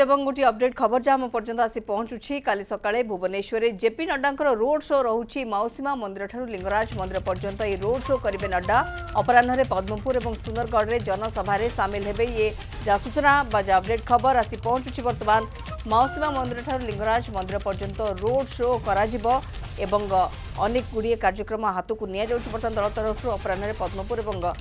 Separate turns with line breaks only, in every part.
एवं गोटे अपडेट खबर जहाँ पर्यंत आसी पहुंचुछि काली सकाळे Bhubaneswar JP Nadda road show रहुछि मौसीमा मंदिर ठारू लिंगराज मंदिर पर्यंत ये रोड शो करेंगे नड्डा अपराह्न पद्मपुर और सुंदरगढ़ में जनसभा सामिल हेबे ये जहाँ सूचना अपडेट खबर आसी पहुंचुछि वर्तमान मौसीमा मंदिर ठारू लिंगराज मंदिर पर्यंत रोड शो करा एवं अनेक गुड़िए कार्यक्रम हाथ को नि बर्तमान दल तरफ अपराह्न पद्मपुर और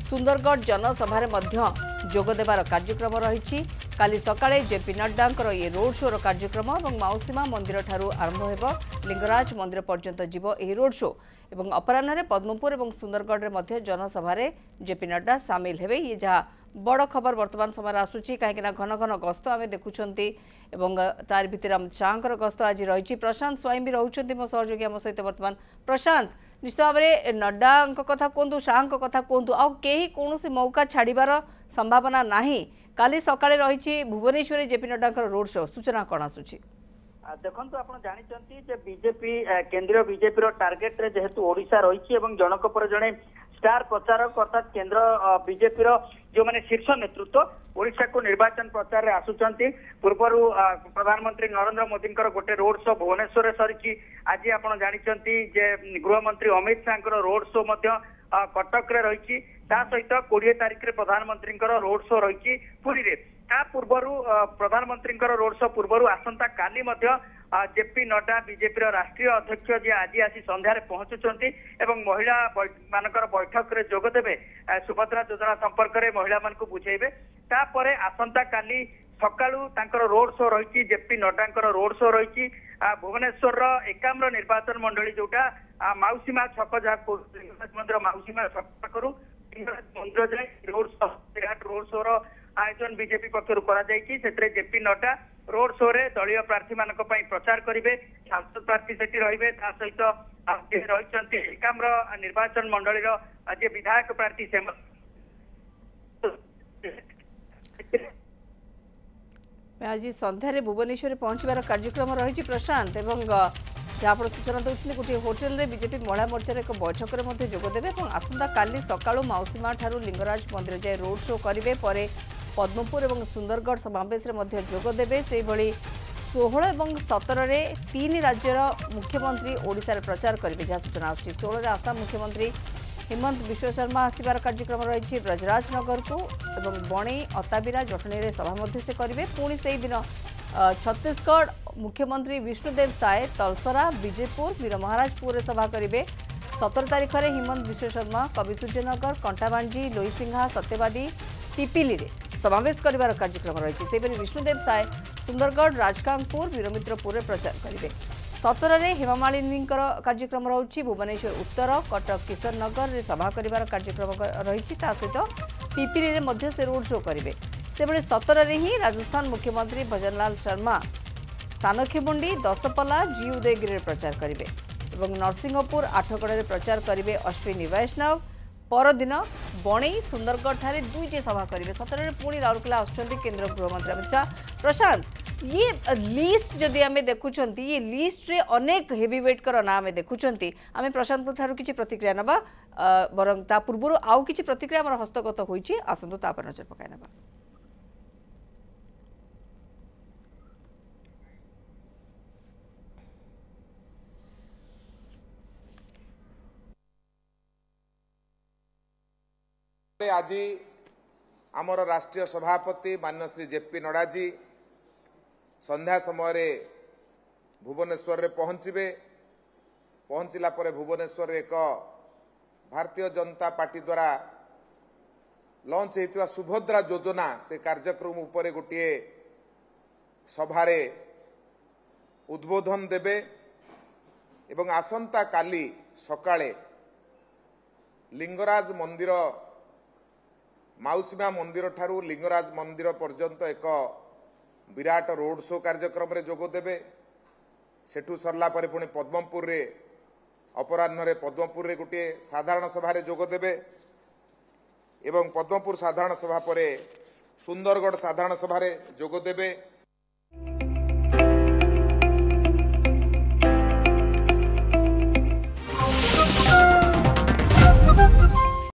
सुंदरगढ़ जनसभा जोगदेवार कार्यक्रम रही काली सकाळे जेपी नड्डा ये रोड शोर कार्यक्रम और मौसीमा मंदिर ठारू आरंभ हो लिंगराज मंदिर पर्यंत जीव यह रोड शो और अपराह्न पद्मपुर और सुंदरगढ़ में जनसभा जेपी नड्डा सामिल हेबे ये जहाँ बड़ खबर वर्तमान समय आसूची कहीं घन घन गस्त आम देखुंट तार भितर अमित शाह गस्त आज रही प्रशांत स्वयं भी रोच मो सहयोगी आम सहित वर्तमान प्रशांत निश्चित भाव में नड्डा कथा कहतु शाह कथा कहतु आउ कहीं कौन मौका छाड़बार संभावना नहीं काली सकाळे रही Bhubaneswar JP Nadda road show सूचना कौन आसूची
देखो आप जानते बीजेपी केंद्रीय बीजेपी टार्गेट रे जेहेतु ओडिशा रही जनक पर जड़े स्टार प्रचारक अर्थात केंद्र बीजेपी जो माने शीर्ष नेतृत्व ओडिशा को निर्वाचन प्रचार में आसुचंती पूर्वर प्रधानमंत्री नरेंद्र मोदी गोटे रोड शो भुवनेश्वर सरी आज आप जानते गृहमंत्री अमित शाह रोड शो कटक रे रही सहित 20 तारिख में प्रधानमंत्री रोड शो रही पुरी रे पूर्वर प्रधानमंत्री रोड शो पूर्वर आसंता काली जेपी नड्डा बीजेपी राष्ट्रीय अध्यक्ष जी आज आसी संध्यारे पहुंचुंट महिला मानकर बैठक रे जोगदेवे सुभद्रा योजना संपर्क में महिला मान बुझेबे तापर आसंता काली सकाळू तांकर रोड शो रही जेपी नड्डा रोड शो रही भुवनेश्वर एकाम्र निर्वाचन मंडली जोटा मौसीमा छक जहाँ मंदिर मौसीमा छक पाखु मंदिर जाए रोड शो रोड शोर आयोजन बीजेपी पक्षर कर जेपी नड्डा रोड शो रे दलीय प्रार्थी मान प्रचार करेंगे सांसद प्रार्थी से रे सहित रही एकाम्र निर्वाचन मंडली जे विधायक प्रार्थी से
आज संध्यारे भुवनेश्वर पहुंचबार कार्यक्रम रही प्रशांत एवं जहाँ सूचना दूसरी गोटे होटेल रे बीजेपी महिला मोर्चार एक बैठक में जोगदेवे आसंता काली सकाळू मौसीमा ठारू लिंगराज मंदिर जाए रोड शो करेंगे पद्मपुर और सुंदरगढ़ समावेश जोगदेवे से 16 और 17 तीन राज्यर मुख्यमंत्री ओडिशा प्रचार करेंगे जहाँ सूचना आसुची 16 आसाम मुख्यमंत्री हिमंत विश्व शर्मा आसबार कार्यक्रम रही ब्रजराजनगर को एवं बणई अताबिरा जटणी सभा से करेंगे पुणी से दिन छत्तीसगढ़ मुख्यमंत्री विष्णुदेव साय तलसरा विजयपुर वीर महाराजपुर सभा करेंगे 17 तारिख में हिमंत विश्व शर्मा कविसूर्यनगर कंटाबांजी लोईसिंघा सत्यवादी पिपिली समावेश कर कार्यक्रम रही से विष्णुदेव साय सुंदरगढ़ राजकांगपुर वीरमित्रपुर प्रचार करेंगे 17 हेमामालिनी कार्यक्रम रही भुवनेश्वर उत्तर कटक किशोर नगर में सभा कर कार्यक्रम रही सहित पिपिली से रोड शो करेंगे से 17 ही राजस्थान मुख्यमंत्री भजनलाल शर्मा सानखेमुंडी दसपल्ला जी उदयगिरी प्रचार करेंगे और नरसिंहपुर आठगड़ प्रचार करेंगे अश्विनी वैष्णव परदिन बणई सुंदरगढ़ ठारे 2 सभा करेंगे 17 पुणी राउरकेला आसुचंती केंद्र गृहमंत्री अमित शाह प्रशांत ये लिस्ट जदि आम देखुंत ये लिस्ट रे अनेक हेवीवेट ना आम देखुंत आम प्रशांत ठारू किसी प्रतिक्रिया नवा बर ता पूर्व आउ किसी प्रतिक्रिया आम हस्तगत होइछि आसंतु ता पर नजर पकाय नबा
आज आमर राष्ट्रीय सभापति माननीय श्री जेपी नड्डा जी संध्या समय भुवनेश्वर रे पहुंचे पहुंचला पर भुवनेश्वर एक भारतीय जनता पार्टी द्वारा लॉन्च होता सुभद्रा योजना से कार्यक्रम उपरे गोटे सभारे उद्बोधन देबे एवं आसंता काली सकाळे लिंगराज मंदिर मौसीमा मंदिर ठारू लिंगराज मंदिर पर्यंत एक विराट रोड शो कार्यक्रम रे जोगदेवे सेठू सरला परे पुणी पद्मपुर रे अपराह्न पद्मपुर रे गोटे साधारण सभा जोगदेवे एवं पद्मपुर साधारण सभा परे सुंदरगढ़ साधारण सभा जोगदेवे